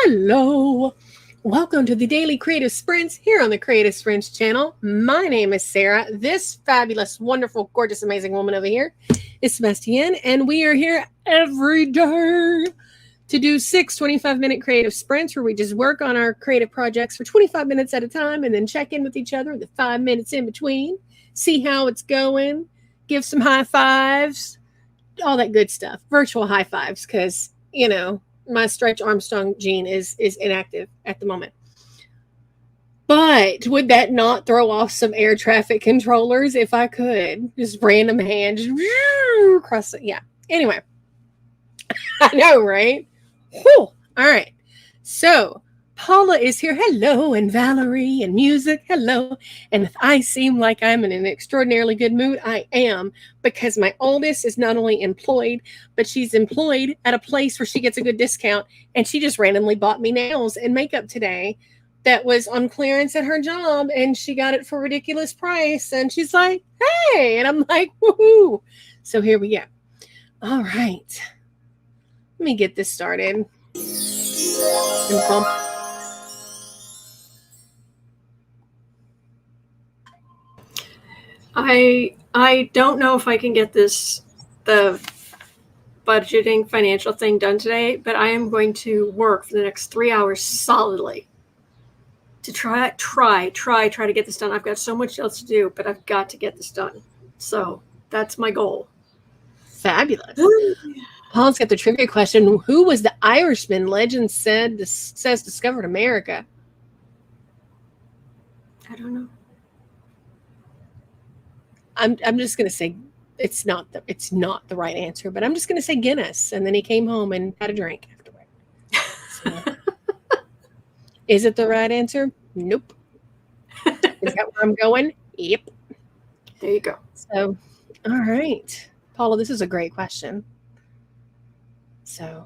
Hello. Welcome to the Daily Creative Sprints here on the Creative Sprints channel. My name is Sarah. This fabulous, wonderful, gorgeous, amazing woman over here is Sebastian, and we are here every day to do 6 25-minute creative sprints where we just work on our creative projects for 25 minutes at a time and then check in with each other the 5 minutes in between, see how it's going, give some high fives, all that good stuff. Virtual high fives because, my Stretch Armstrong gene is inactive at the moment. But would that not throw off some air traffic controllers if I could? Just random hand, just across it. Yeah. Anyway. I know, right? Whew. All right. So Paula is here. Hello. And Valerie and music. Hello. And if I seem like I'm in an extraordinarily good mood, I am, because my oldest is not only employed, but she's employed at a place where she gets a good discount. And she just randomly bought me nails and makeup today that was on clearance at her job. And she got it for a ridiculous price. And she's like, hey. And I'm like, woohoo. So here we go. All right. Let me get this started. I don't know if I can get the budgeting financial thing done today, but I am going to work for the next 3 hours solidly to try to get this done. I've got so much else to do, but I've got to get this done. So that's my goal. Fabulous. Paul's got the trivia question. Who was the Irishman legend says discovered America? I don't know. I'm just gonna say it's not the right answer, but I'm just gonna say Guinness. And then he came home and had a drink afterward. So, is it the right answer? Nope. Is that where I'm going? Yep. There you go. So, all right, Paula, this is a great question. So,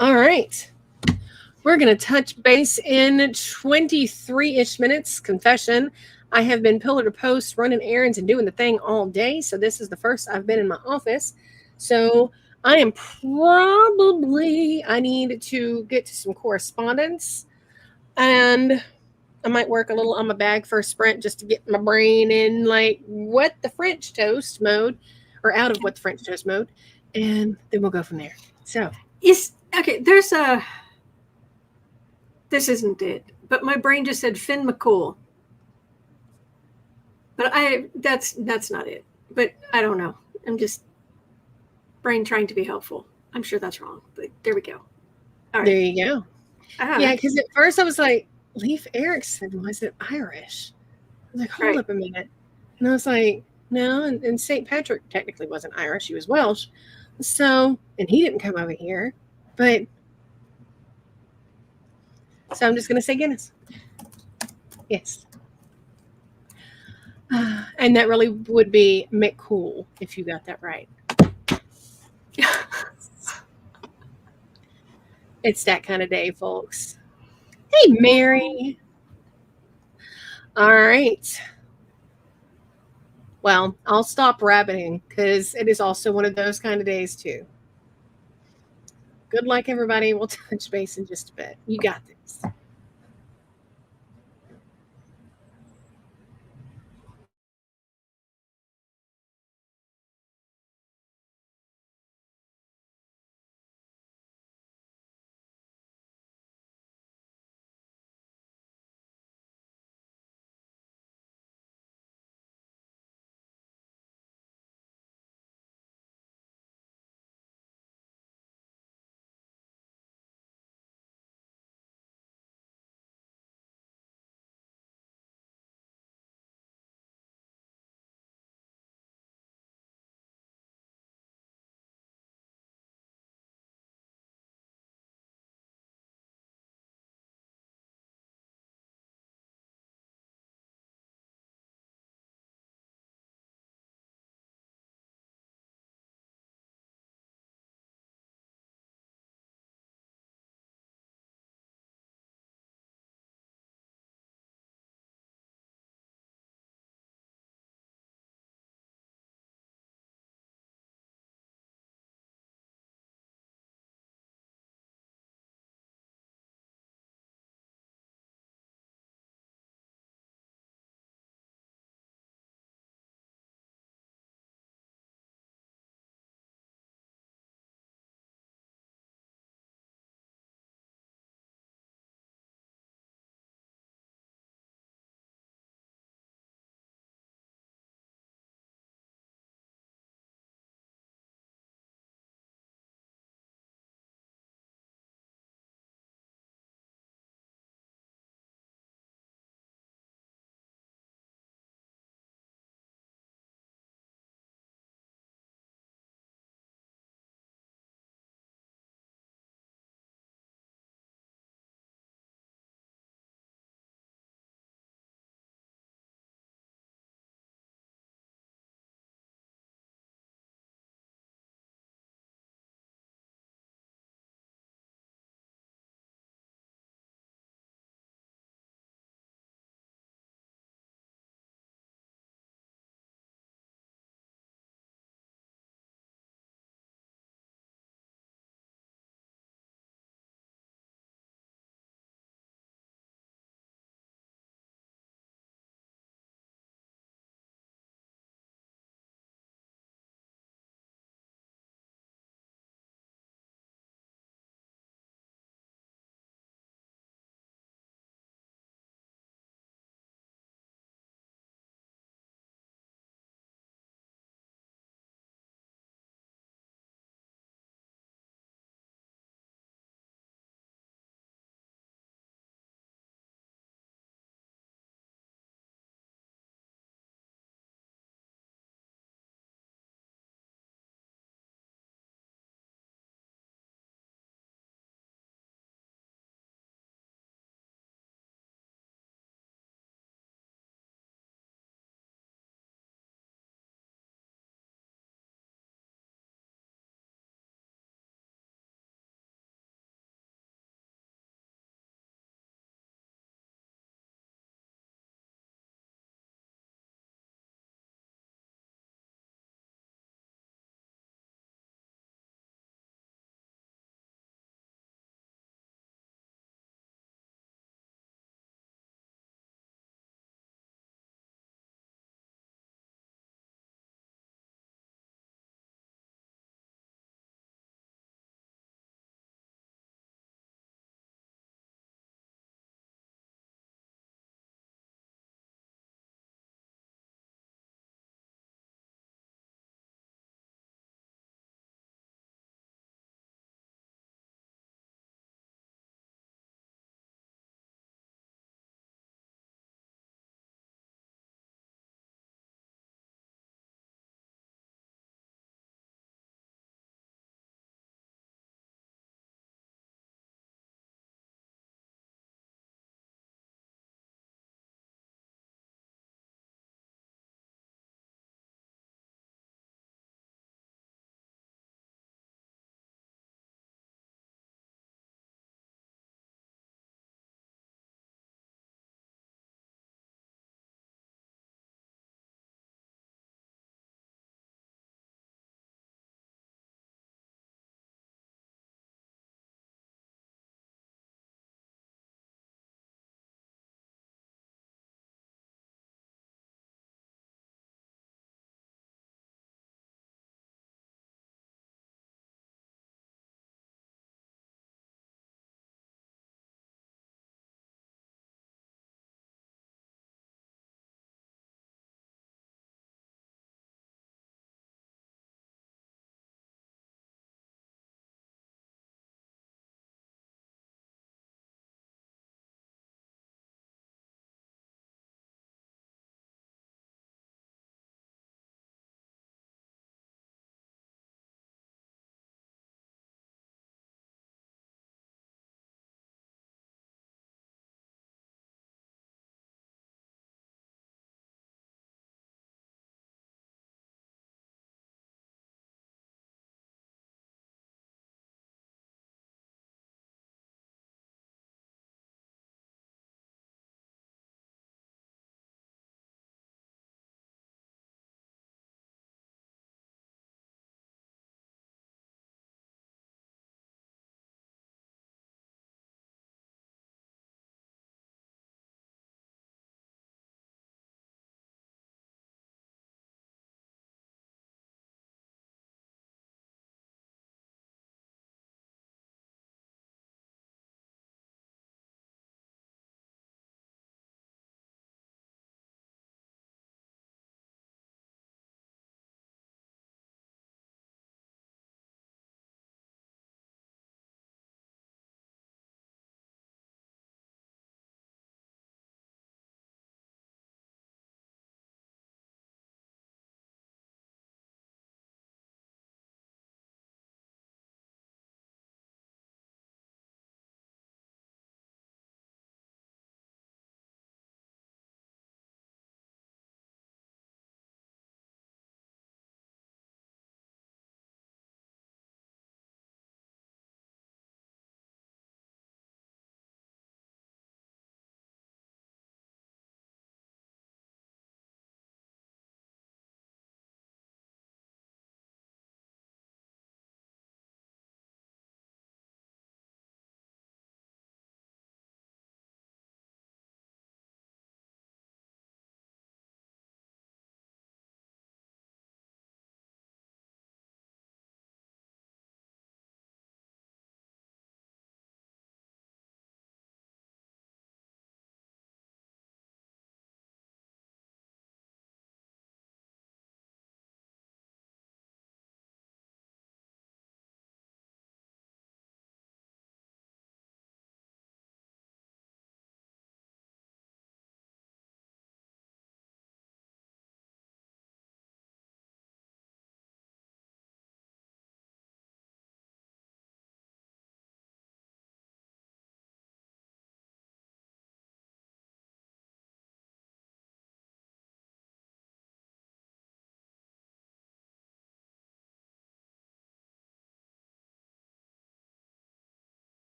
all right. We're going to touch base in 23-ish minutes. Confession, I have been pillar to post, running errands and doing the thing all day. So this is the first I've been in my office. So I need to get to some correspondence. And I might work a little on my bag for a sprint just to get my brain in like what the French toast mode, or out of what the French toast mode. And then we'll go from there. So this isn't it, but my brain just said Finn McCool. But that's not it. But I don't know. I'm just brain trying to be helpful. I'm sure that's wrong, but there we go. All right. There you go. Uh-huh. Yeah, because at first I was like, Leif Erikson, was it Irish? I was like, hold up a minute. And I was like, no, and St. Patrick technically wasn't Irish, he was Welsh. So, and he didn't come over here. But so I'm just going to say Guinness. Yes. And that really would be McCool if you got that right. It's that kind of day, folks. Hey, Mary. All right. Well, I'll stop rabbiting because it is also one of those kind of days, too. Good luck, everybody. We'll touch base in just a bit. You got this.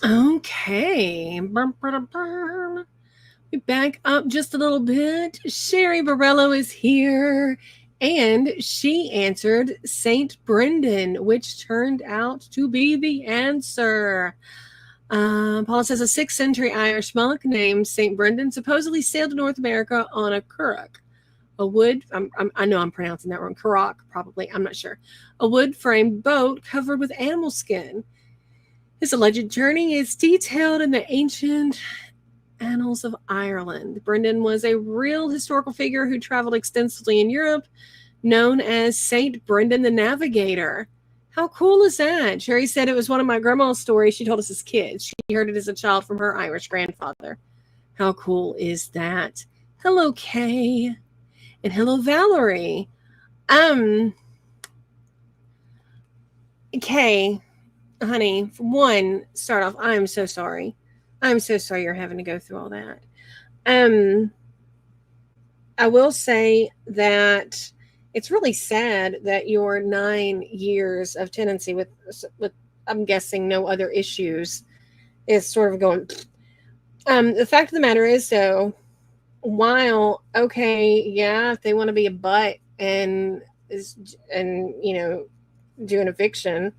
Okay. We back up just a little bit. Sherry Borello is here. And she answered Saint Brendan, which turned out to be the answer. Paul says a 6th century Irish monk named Saint Brendan supposedly sailed to North America on a curragh, a wood. I know I'm pronouncing that wrong. Curragh, probably. I'm not sure. A wood-framed boat covered with animal skin. His alleged journey is detailed in the ancient Annals of Ireland. Brendan was a real historical figure who traveled extensively in Europe, known as Saint Brendan the Navigator. How cool is that? Sherry said it was one of my grandma's stories she told us as kids. She heard it as a child from her Irish grandfather. How cool is that? Hello, Kay. And hello, Valerie. Kay, honey, one, start off, I'm so sorry. I'm so sorry you're having to go through all that. I will say that it's really sad that your 9 years of tenancy with I'm guessing no other issues is sort of going. The fact of the matter is, though, while okay, yeah, if they want to be a butt and do an eviction,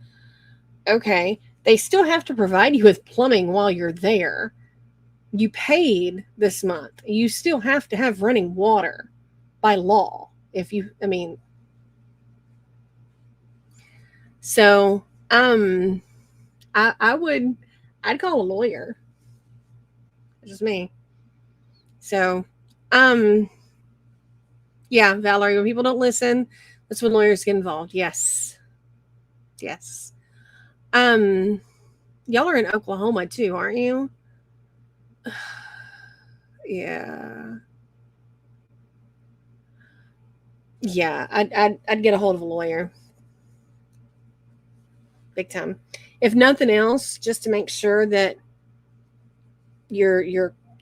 okay, they still have to provide you with plumbing while you're there. You paid this month. You still have to have running water by law. So, I'd call a lawyer. It's just me. So, yeah, Valerie, when people don't listen, that's when lawyers get involved. Yes. Yes. Y'all are in Oklahoma too, aren't you? Yeah. Yeah, I'd get a hold of a lawyer. Big time. If nothing else, just to make sure that your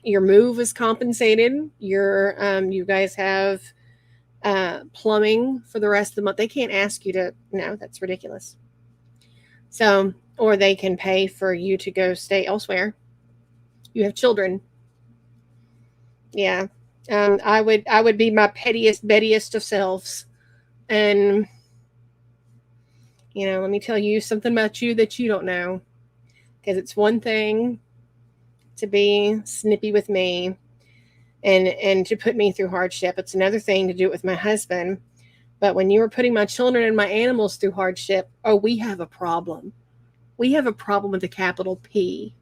move is compensated. You guys have plumbing for the rest of the month. They can't ask you to. No, that's ridiculous. So, or they can pay for you to go stay elsewhere. You have children. Yeah. I would be my pettiest, bettiest of selves, and let me tell you something about you that you don't know, because it's one thing to be snippy with me and to put me through hardship. It's another thing to do it with my husband. But when you were putting my children and my animals through hardship, oh, we have a problem. We have a problem with a capital P.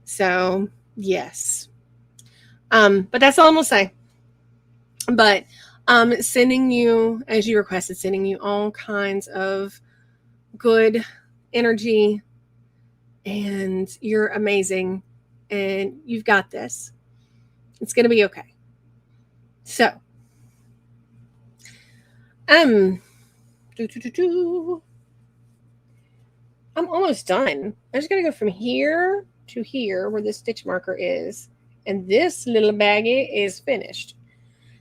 So, yes. But that's all I'm going to say. But sending you, as you requested, sending you all kinds of good energy, and you're amazing, and you've got this. It's going to be okay. So, I'm almost done. I just got to go from here to here where the stitch marker is, and this little baggie is finished.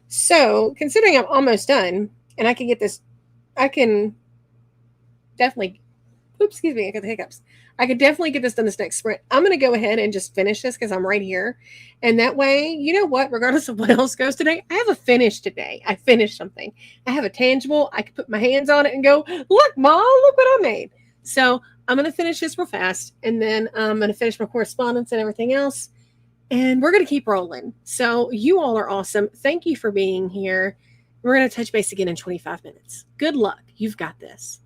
So, considering I'm almost done, and I can get this, I can definitely, excuse me, I got the hiccups. I could definitely get this done this next sprint. I'm going to go ahead and just finish this because I'm right here. And that way, you know what, regardless of what else goes today, I have a finish today. I finished something. I have a tangible. I can put my hands on it and go, look, Mom, look what I made. So I'm going to finish this real fast. And then I'm going to finish my correspondence and everything else. And we're going to keep rolling. So you all are awesome. Thank you for being here. We're going to touch base again in 25 minutes. Good luck. You've got this.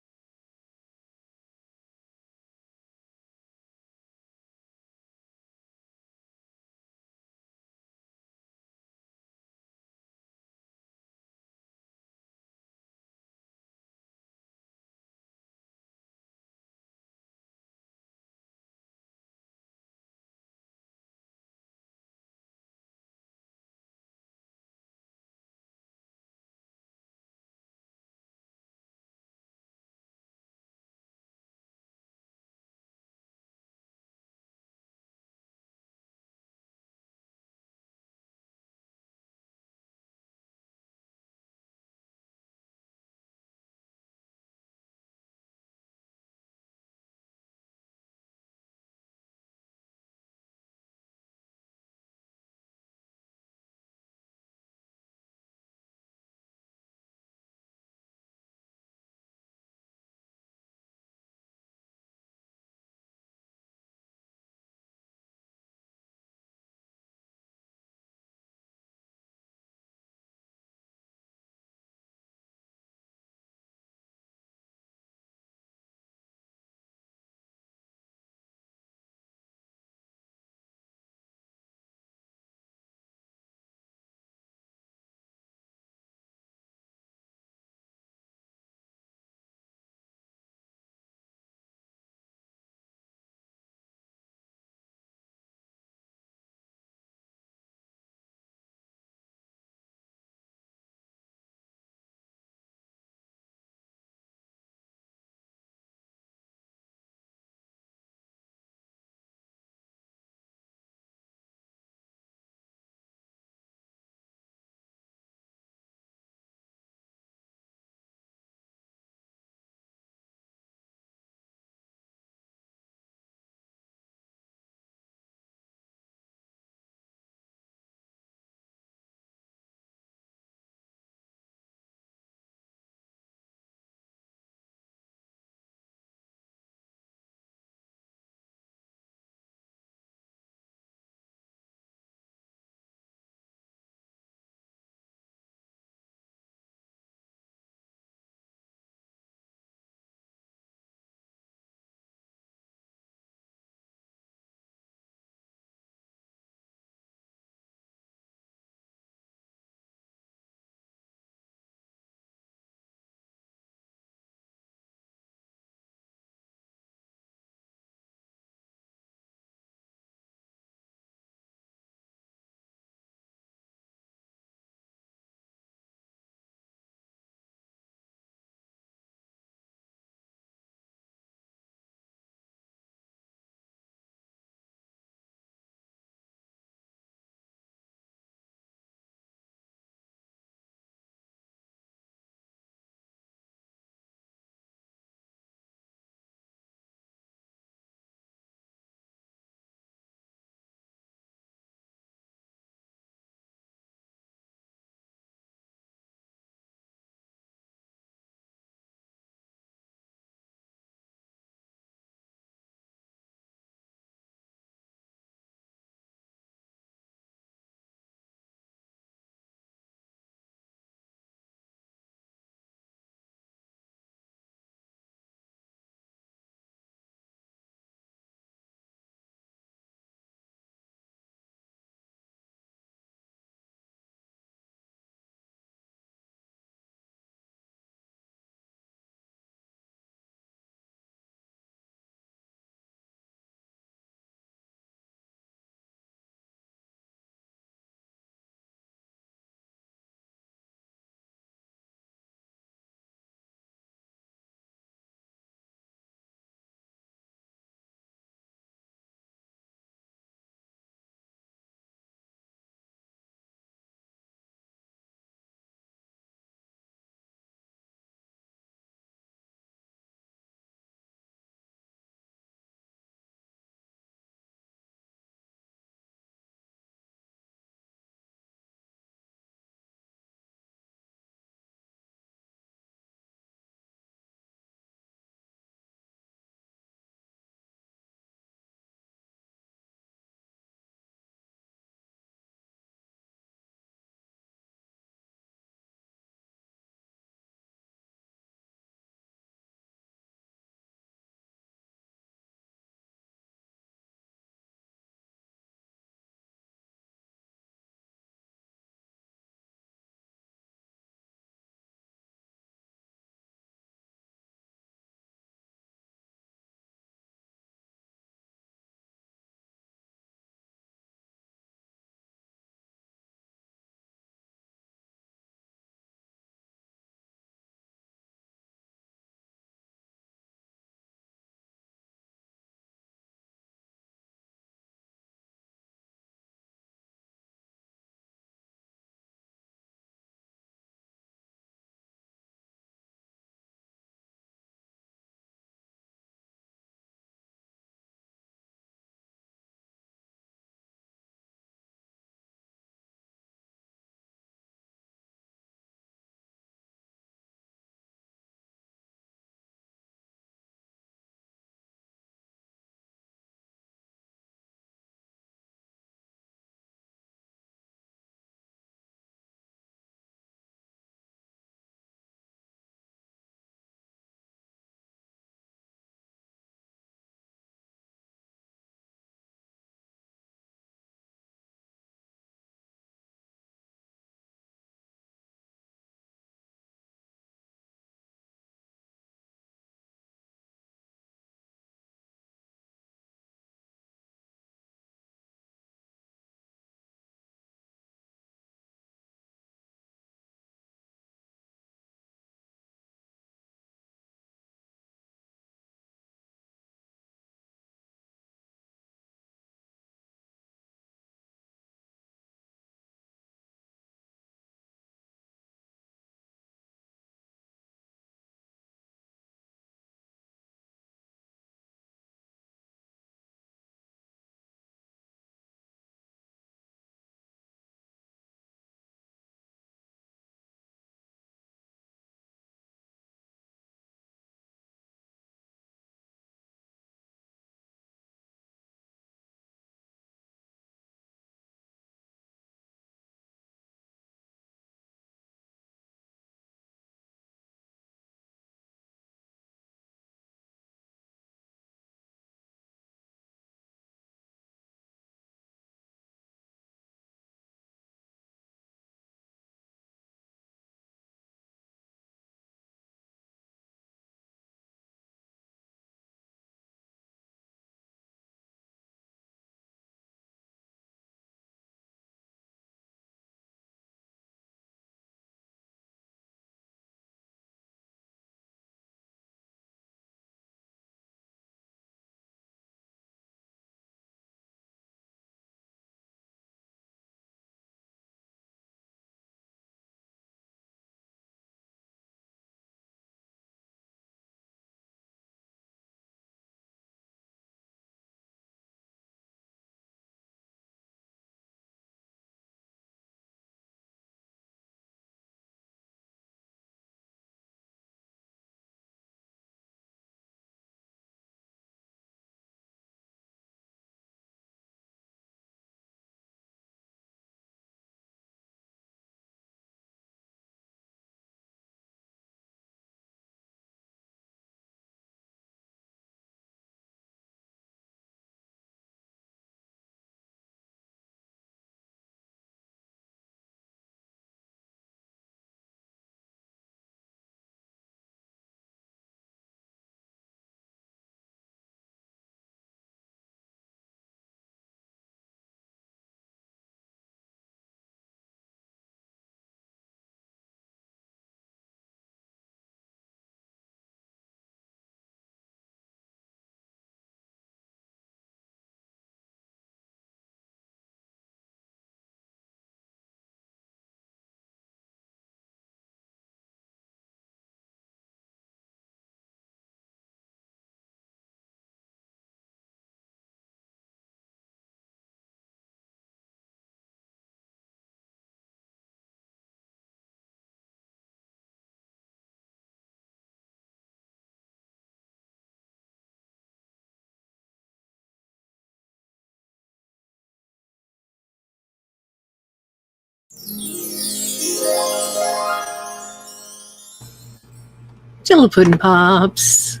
Jello pudding pops.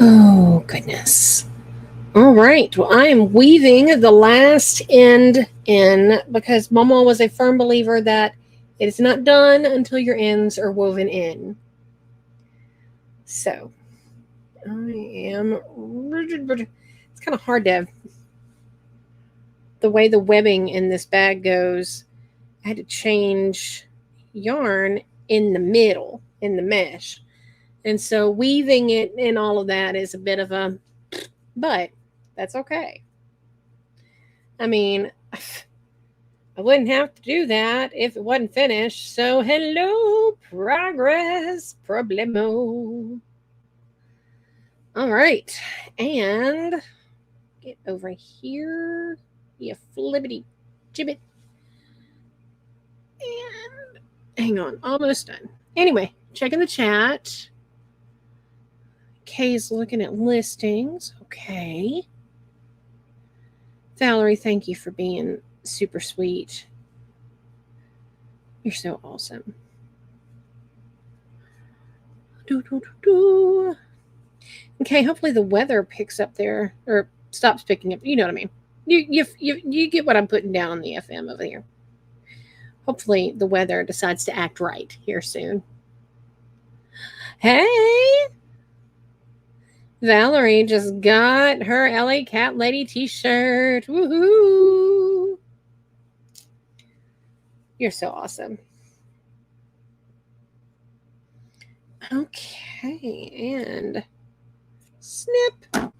Oh, goodness. All right. Well, I am weaving the last end in because Mama was a firm believer that it is not done until your ends are woven in. So, I am... It's kind of hard to... The way the webbing in this bag goes, I had to change yarn in the middle, in the mesh. And so weaving it and all of that is a bit of a... But that's okay. I mean, I wouldn't have to do that if it wasn't finished. So hello, progress, problemo. All right. And get over here. You flippity gibbet. And hang on, almost done. Anyway, checking the chat. Kay's looking at listings. Okay. Valerie, thank you for being super sweet. You're so awesome. Okay, hopefully the weather picks up there or stops picking up. You know what I mean. You get what I'm putting down on the FM over here. Hopefully the weather decides to act right here soon. Hey! Valerie just got her LA Cat Lady t-shirt. Woohoo! You're so awesome. Okay, and snip. Turn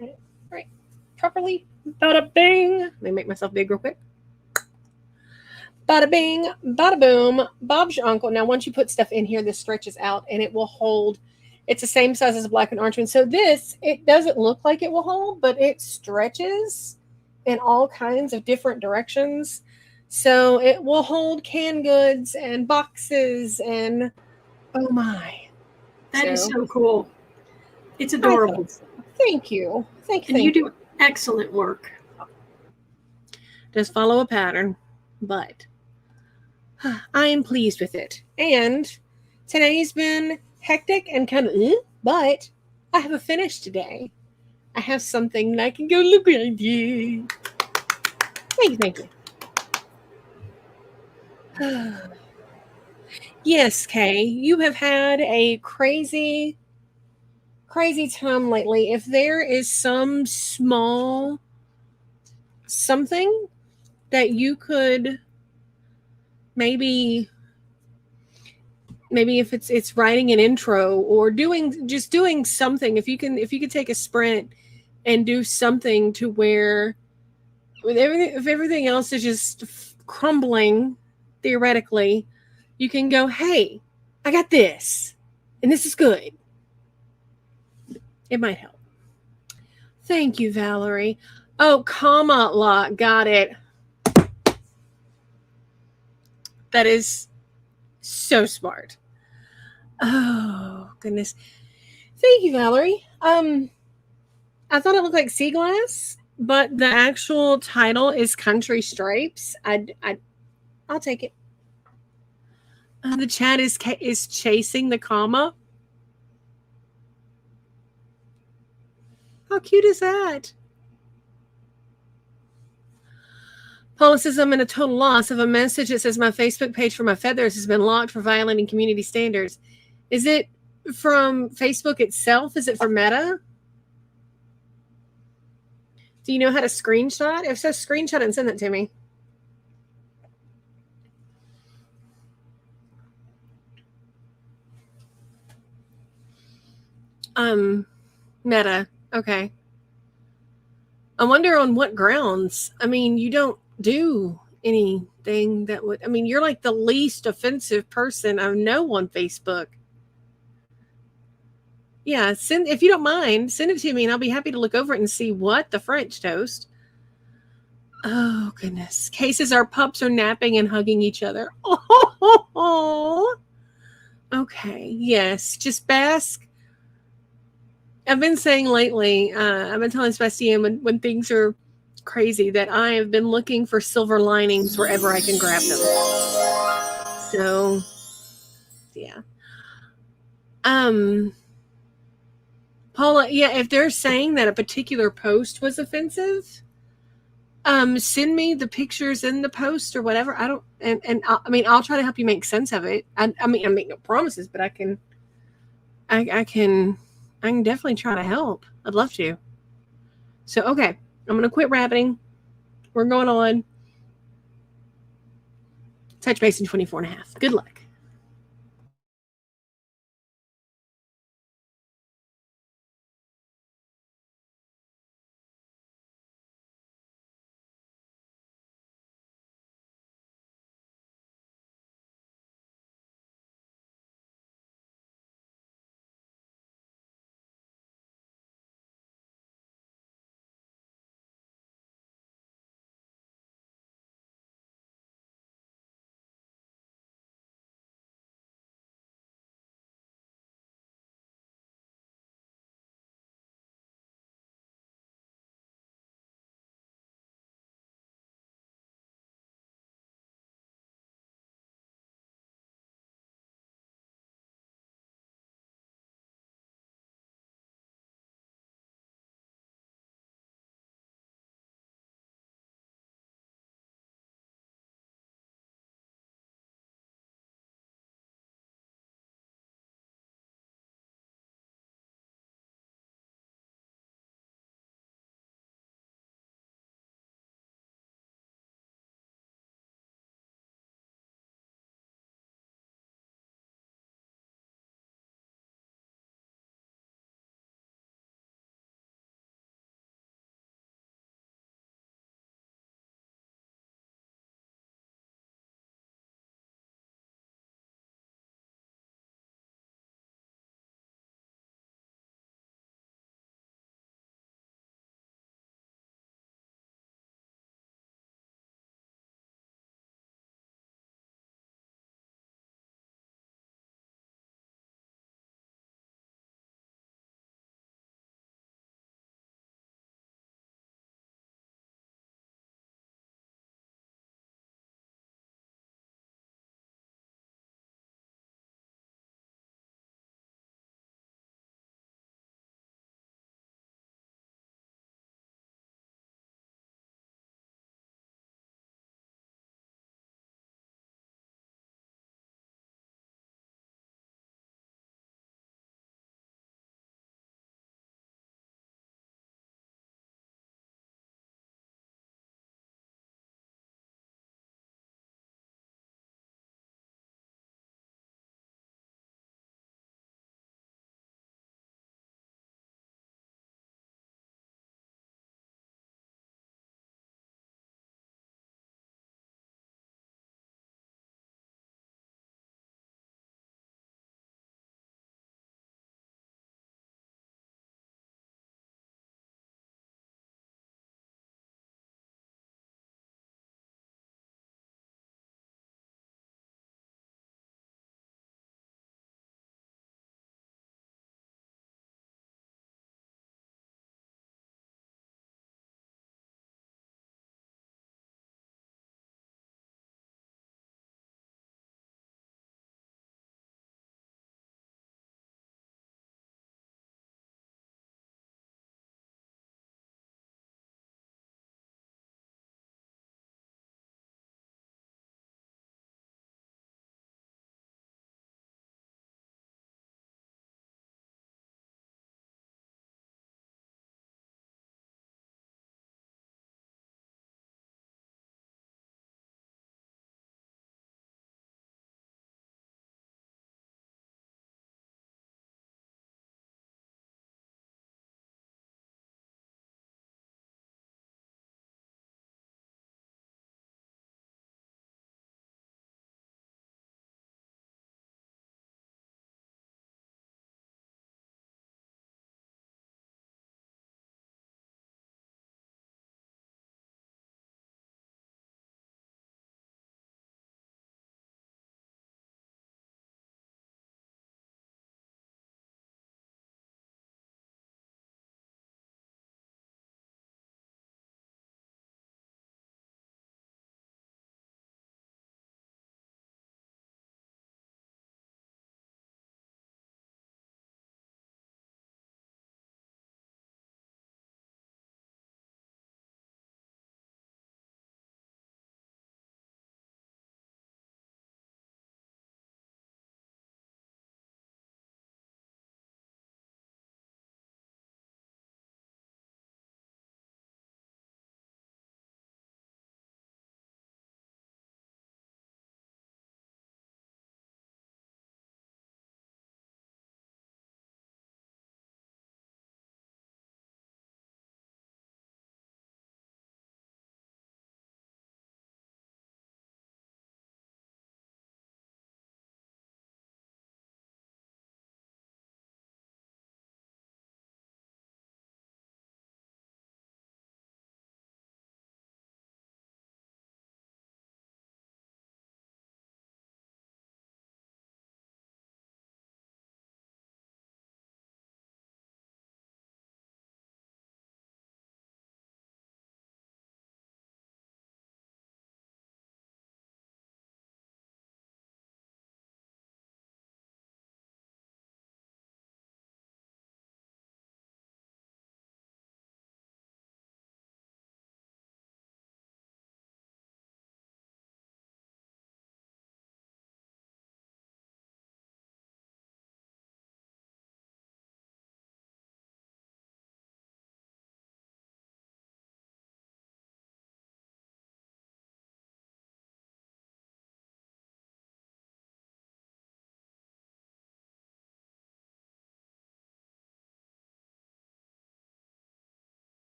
it right properly. Bada bing. Let me make myself big real quick. Bada bing, bada boom. Bob's your uncle. Now, once you put stuff in here, this stretches out and it will hold. It's the same size as a black and orange one. So this, it doesn't look like it will hold, but it stretches in all kinds of different directions. So it will hold canned goods and boxes and oh my. That is so cool. It's adorable. So. Thank you. Thank you. And you do excellent work. Does follow a pattern, but I am pleased with it. And today's been hectic and kind of, but I have a finish today. I have something that I can go look at you. Thank you. Yes, Kay, you have had a crazy time lately. If there is some small something that you could maybe if it's writing an intro or doing something, if you could take a sprint and do something to where if everything else is just crumbling theoretically, you can go, hey, I got this and this is good. It might help. Thank you, Valerie. Oh, comma lock, got it. That is so smart. Oh, goodness. Thank you, Valerie. I thought it looked like sea glass, but the actual title is Country Stripes. I'll take it. The chat is chasing the comma. How cute is that? Paula says, I'm in a total loss of a message that says my Facebook page for my feathers has been locked for violating community standards. Is it from Facebook itself? Is it from Meta? Do you know how to screenshot? If so, screenshot it and send it to me. Meta. Okay. I wonder on what grounds. I mean, you don't do anything that would, I mean, you're like the least offensive person I know on Facebook. Yeah, if you don't mind, send it to me and I'll be happy to look over it and see what the French toast. Oh, goodness. Cases our pups are napping and hugging each other. Oh, okay. Yes, just bask. I've been saying lately, I've been telling Sebastian when things are crazy that I have been looking for silver linings wherever I can grab them. So Yeah. Paula, yeah, if they're saying that a particular post was offensive, send me the pictures in the post or whatever. I don't, and I mean, I'll try to help you make sense of it. I mean, I make no promises, but I can definitely try to help. I'd love to. So, okay, I'm going to quit rabbiting. We're going on. Touch base in 24 and a half. Good luck.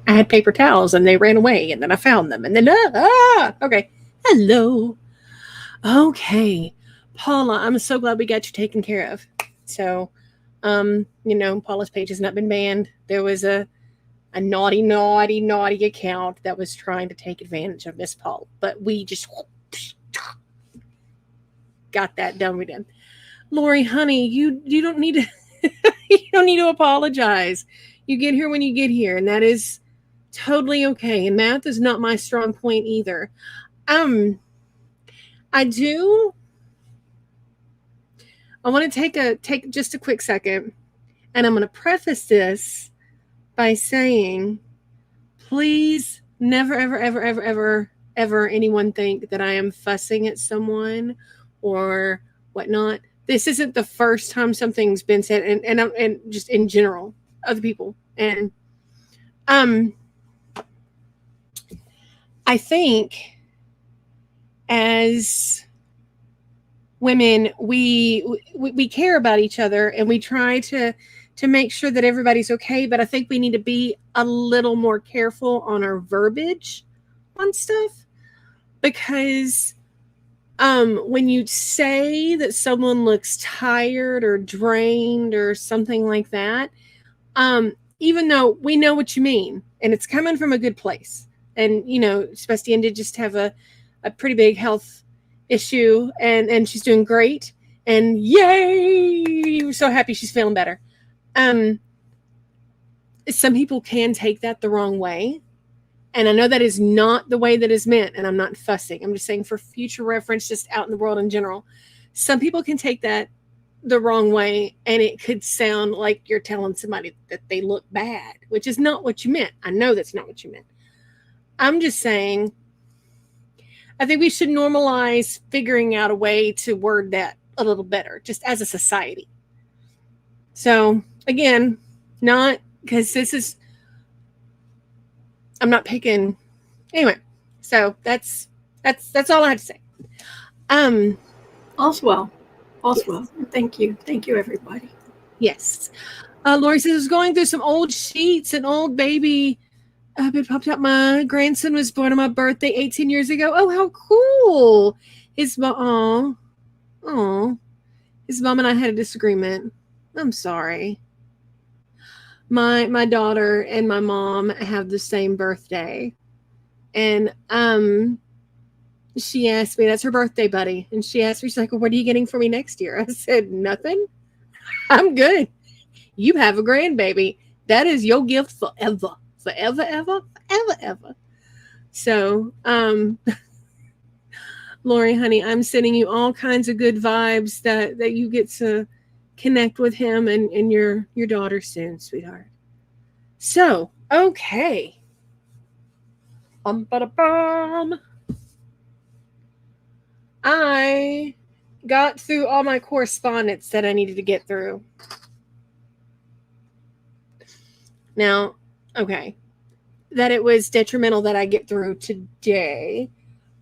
I had paper towels and they ran away, and then I found them, and then okay. Hello. Okay, Paula, I'm so glad we got you taken care of. So, Paula's page has not been banned. There was a naughty account that was trying to take advantage of Miss Paula, but we just got that done with him. Lori, honey, you don't need to you don't need to apologize. You get here when you get here, and that is totally okay. And math is not my strong point either. I want to take just a quick second, and I'm going to preface this by saying, please never, ever, ever, ever, ever, ever anyone think that I am fussing at someone or whatnot. This isn't the first time something's been said, and just in general, other people. And I think as women, we care about each other, and we try to make sure that everybody's okay. But I think we need to be a little more careful on our verbiage on stuff, because when you say that someone looks tired or drained or something like that, even though we know what you mean and it's coming from a good place, and Sebastian did just have a pretty big health issue, and she's doing great, and yay, we're so happy she's feeling better. Some people can take that the wrong way, and I know that is not the way that is meant, and I'm not fussing. I'm just saying for future reference, just out in the world in general, some people can take that the wrong way, and it could sound like you're telling somebody that they look bad, which is not what you meant. I know that's not what you meant. I'm just saying, I think we should normalize figuring out a way to word that a little better, just as a society. So again, not because I'm not picking. Anyway, so that's all I have to say. All's well. Yes. Thank you, everybody. Yes. Lori says, I was going through some old sheets and old baby. It popped up. My grandson was born on my birthday 18 years ago. Oh, how cool! His mom and I had a disagreement. I'm sorry. My daughter and my mom have the same birthday, and she asked me, that's her birthday, buddy, and she asked me, she's like, well, what are you getting for me next year? I said, nothing. I'm good. You have a grandbaby. That is your gift forever. Forever, ever, ever, ever. So, Lori, honey, I'm sending you all kinds of good vibes that you get to connect with him and your daughter soon, sweetheart. So, okay. I got through all my correspondence that I needed to get through. Now, okay, that it was detrimental that I get through today.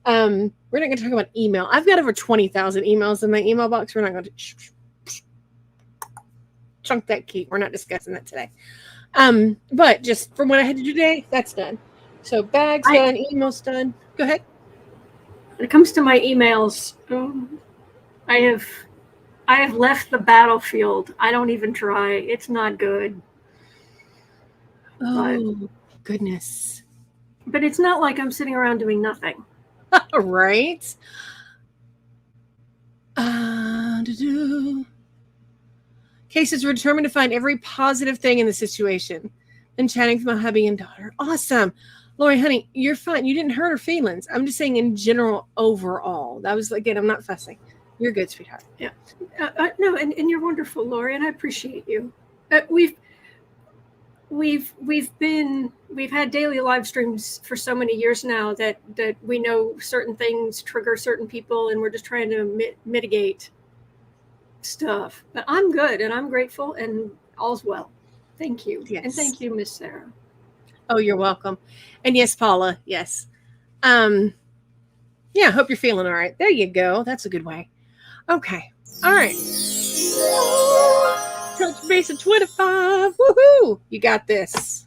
We're not going to talk about email. I've got over 20,000 emails in my email box. We're not going to chunk that key. We're not discussing that today. But just from what I had to do today, that's done. So bags done, emails done. Go ahead. When it comes to my emails, I have left the battlefield. I don't even try. It's not good. Oh, goodness. But it's not like I'm sitting around doing nothing. Right? Cases were determined to find every positive thing in the situation. And chatting with my hubby and daughter. Awesome. Lori, honey, you're fine. You didn't hurt her feelings. I'm just saying in general, overall. That was, again, I'm not fussing. You're good, sweetheart. Yeah. No, and you're wonderful, Lori, and I appreciate you. We've had daily live streams for so many years now that we know certain things trigger certain people, and we're just trying to mitigate stuff. But I'm good, and I'm grateful, and all's well. Thank you. Yes. And thank you, Miss Sarah. Oh, you're welcome. And yes, Paula, yes. Yeah, I hope you're feeling all right. There you go. That's a good way. Okay. All right. Touch base at 25. Woohoo! You got this.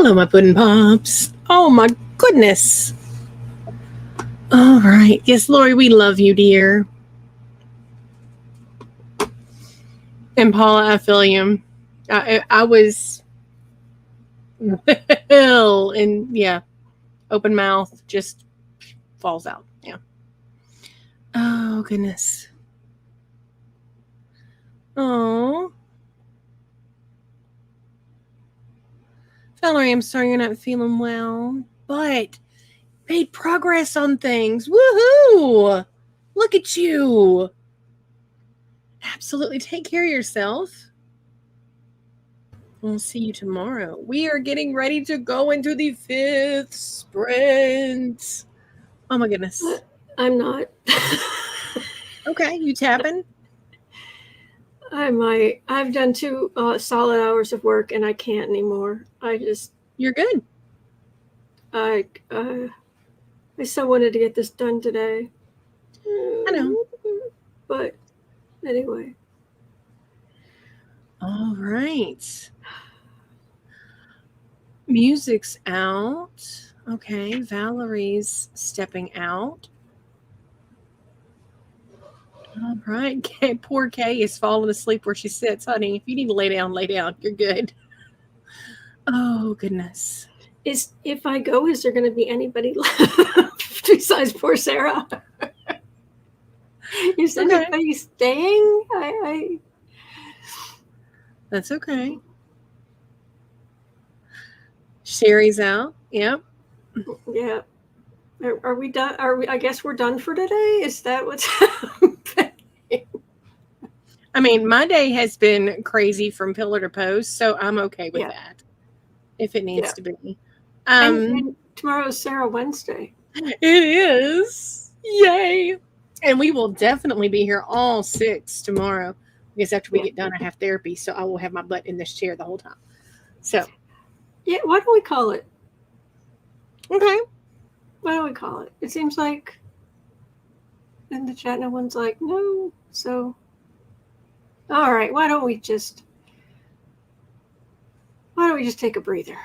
Hello, my pudding pops. Oh, my goodness. All right. Yes, Lori, we love you, dear. And Paula, I feel you. I was, well, and yeah, open mouth just falls out. Yeah. Oh, goodness. Oh. Valerie, I'm sorry you're not feeling well, but made progress on things. Woohoo! Look at you. Absolutely. Take care of yourself. We'll see you tomorrow. We are getting ready to go into the 5th sprint. Oh my goodness. I'm not. Okay, you tapping? I might. I've done 2 solid hours of work and I can't anymore. You're good. I so wanted to get this done today. I know. But anyway. All right. Music's out. Okay, Valerie's stepping out. All right. Poor Kay is falling asleep where she sits. Honey, if you need to lay down, lay down. You're good. Oh, goodness. If I go, is there going to be anybody left besides poor Sarah? Is anybody staying? That's okay. Sherry's out. Yep. Yeah. Are we done? I guess we're done for today? Is that what's happening? I mean, my day has been crazy from pillar to post, so I'm okay with that. If it needs to be. And tomorrow's Sarah Wednesday. It is. Yay. And we will definitely be here all 6 tomorrow. Because after we get done, I have therapy, so I will have my butt in this chair the whole time. So. Yeah, what do we call it? Okay. What do we call it? It seems like in the chat, no one's like, no. So, all right, why don't we just take a breather?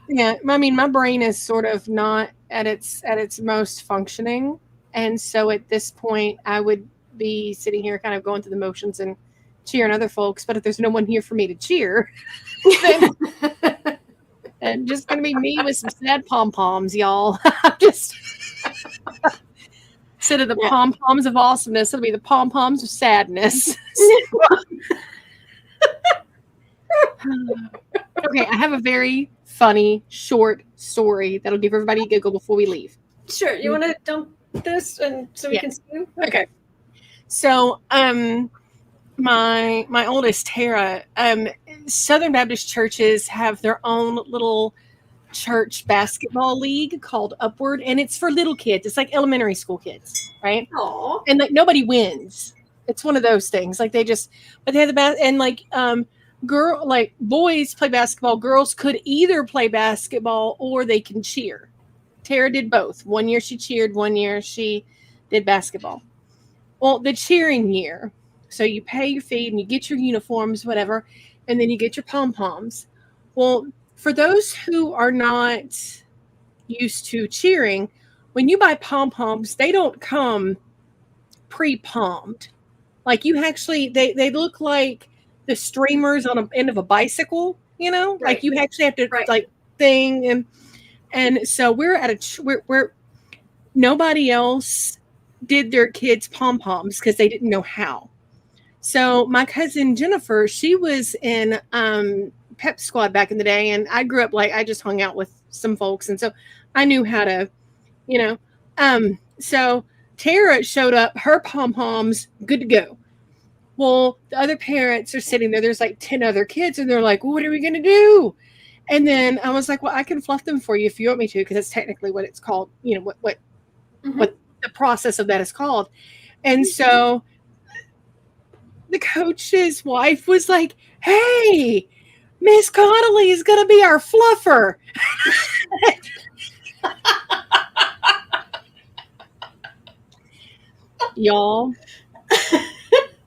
Yeah, I mean, my brain is sort of not at its most functioning. And so at this point, I would be sitting here kind of going through the motions and cheering other folks. But if there's no one here for me to cheer, then and just going to be me with some sad pom-poms, y'all. Just instead of the pom-poms of awesomeness, it'll be the pom-poms of sadness. Okay, I have a very funny, short story that'll give everybody a giggle before we leave. Sure. You want to dump this and so we can see you? Okay. So, my oldest Tara, Southern Baptist churches have their own little church basketball league called Upward, and it's for little kids. It's like elementary school kids, right? Aww. And like nobody wins. It's one of those things. Like they have the and like boys play basketball. Girls could either play basketball or they can cheer. Tara did both. One year she cheered, one year she did basketball. Well, the cheering year. So you pay your fee and you get your uniforms, whatever, and then you get your pom-poms. Well, for those who are not used to cheering, when you buy pom-poms, they don't come pre-pommed. Like you actually, they look like the streamers on the end of a bicycle, you know? Right. Like you actually have to like thing. And so we're at we're nobody else did their kids pom-poms because they didn't know how. So my cousin Jennifer, she was in pep squad back in the day, and I grew up I just hung out with some folks, and so I knew how to, so Tara showed up, her pom-poms good to go. Well, the other parents are sitting there, there's like 10 other kids, and they're like, what are we gonna do? And then I was like, well, I can fluff them for you if you want me to, because that's technically what it's called, what the process of that is called. And so the coach's wife was like, hey, Miss Connolly is going to be our fluffer. Y'all,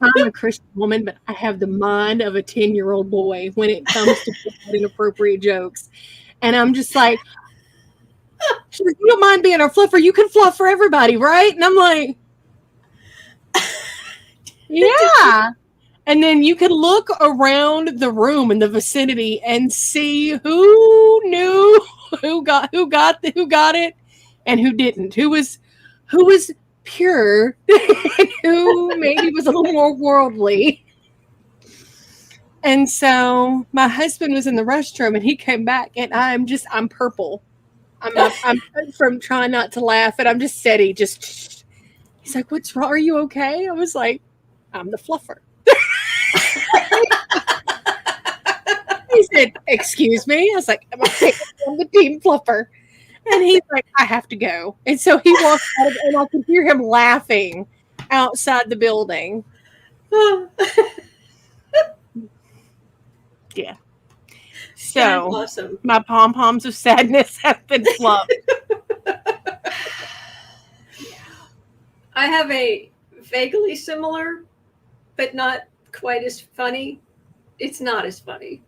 I'm a Christian woman, but I have the mind of a 10-year-old boy when it comes to inappropriate jokes. And I'm just like, she's like, you don't mind being our fluffer. You can fluff for everybody, right? And I'm like, yeah. And then you could look around the room in the vicinity and see who knew who got it and who didn't. Who was pure and who maybe was a little more worldly. And so my husband was in the restroom and he came back and I'm purple. I'm from trying not to laugh and I'm just steady. He's like, what's wrong? Are you okay? I was like, I'm the fluffer. He said, excuse me? I was like, I'm the team fluffer. And he's like, I have to go. And so he walked out and I could hear him laughing outside the building. Yeah. So awesome. My pom-poms of sadness have been fluffed. I have a vaguely similar, but not quite as funny. It's not as funny.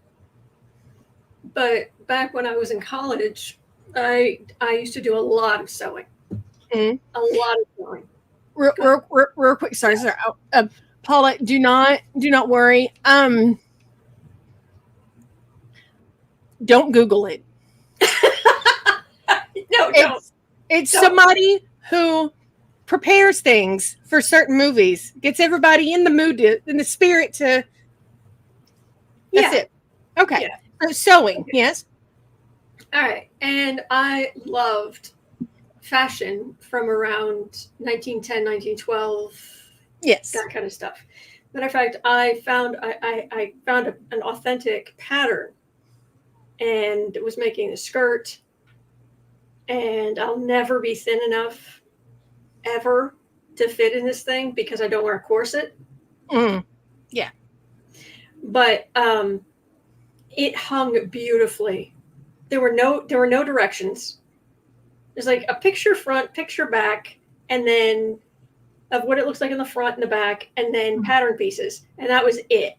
But back when I was in college, I used to do a lot of sewing. Mm-hmm. A lot of sewing. Real quick, sorry. Paula, do not worry. Don't Google it. No, don't. It's somebody who prepares things for certain movies, gets everybody in the mood, in the spirit to. That's it. Okay. Yeah. So sewing, yes. All right. And I loved fashion from around 1910, 1912. Yes. That kind of stuff. Matter of fact, I found an authentic pattern and was making a skirt, and I'll never be thin enough ever to fit in this thing because I don't wear a corset. Yeah. But it hung beautifully. There were no directions. There's like a picture front, picture back, and then of what it looks like in the front and the back, and then pattern pieces, and that was it.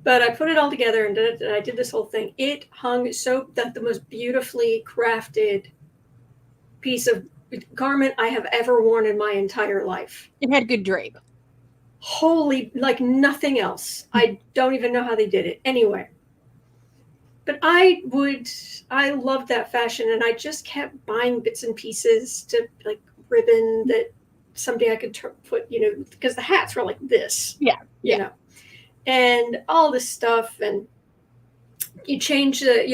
But I put it all together and I did this whole thing. It hung so that the most beautifully crafted piece of garment I have ever worn in my entire life. It had good drape. Holy, like nothing else. I don't even know how they did it. Anyway. But I loved that fashion, and I just kept buying bits and pieces to like ribbon that someday I could put, because the hats were like this. Yeah. You know. And all this stuff, and you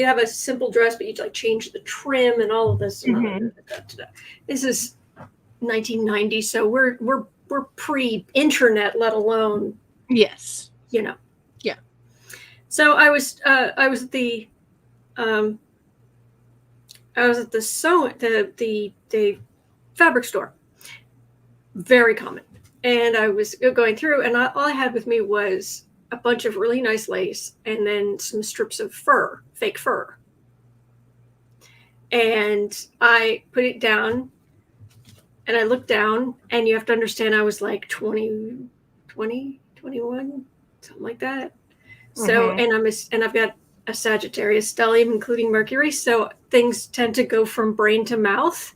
have a simple dress, but you like change the trim and all of this. Mm-hmm. This is 1990, so we're pre-internet, let alone. Yes. Yeah. So I was at the fabric store. Very common. And I was going through, and all I had with me was a bunch of really nice lace and then some strips of fur, fake fur. And I put it down and I looked down, and you have to understand I was like 20, 21, something like that. So, and I've got a Sagittarius stellium, including Mercury. So things tend to go from brain to mouth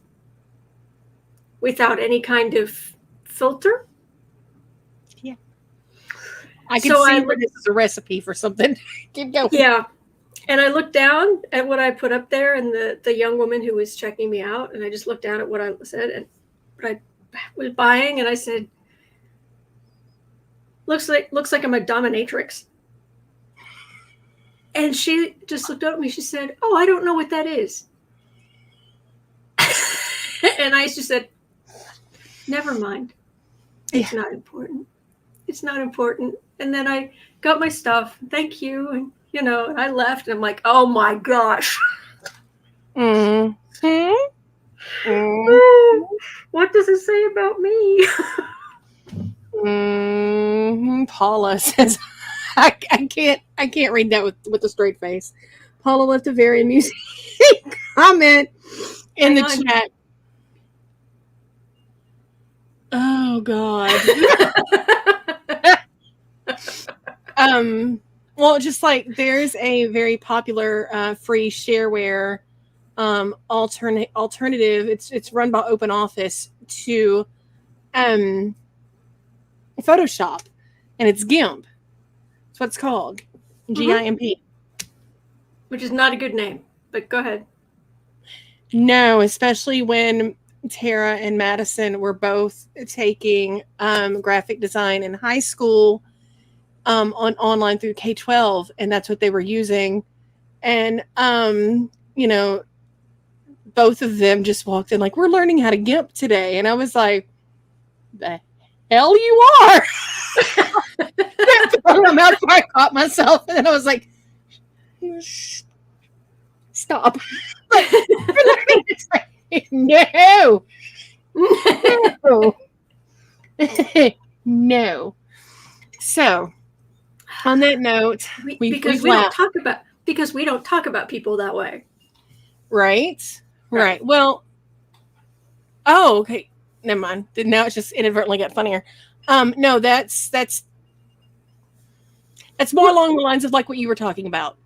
without any kind of filter. Yeah. I can see where this is a recipe for something. Keep going. Yeah. And I looked down at what I put up there, and the young woman who was checking me out, and I just looked down at what I said and what I was buying, and I said, looks like I'm a dominatrix. And she just looked up at me. She said, "Oh, I don't know what that is." And I just said, "Never mind. It's not important. It's not important." And then I got my stuff. Thank you. And, I left, and I'm like, oh my gosh. Mm-hmm. What does it say about me? Paula says, I can't read that with a straight face. Paula left a very amusing comment in the chat. Oh God. Well, just like there's a very popular free shareware alternative. It's run by Open Office to Photoshop, and it's GIMP. That's what it's called, GIMP. Which is not a good name, but go ahead. No, especially when Tara and Madison were both taking graphic design in high school on online through K-12, and that's what they were using. And you know, both of them just walked in like, we're learning how to GIMP today, and I was like, the hell you are. I caught myself, and then I was like, stop. No. No. No. So, on that note, we don't talk about people that way. Right. Well, oh, okay. Never mind. Now it's just inadvertently got funnier. No, that's more along the lines of like what you were talking about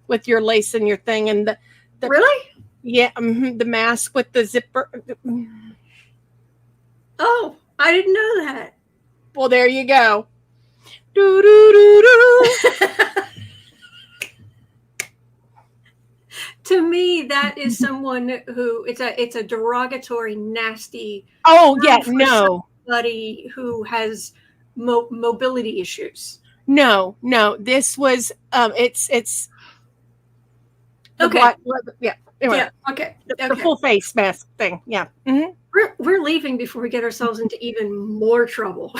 with your lace and your thing and the really? Yeah, the mask with the zipper. Oh, I didn't know that. Well, there you go. Do, do, do, do. To me, that is someone who it's a derogatory, nasty. Oh yeah, no. Somebody who has mobility issues. No. This was it's. Okay. Yeah. Anyway, yeah. Okay. The full face mask thing. Yeah. Mm-hmm. We're leaving before we get ourselves into even more trouble.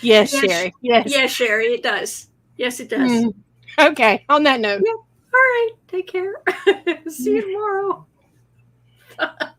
Yes, Sherry. Yes. Yes, Sherry. It does. Yes, it does. Okay. On that note. Yeah. All right. Take care. See you tomorrow. Bye.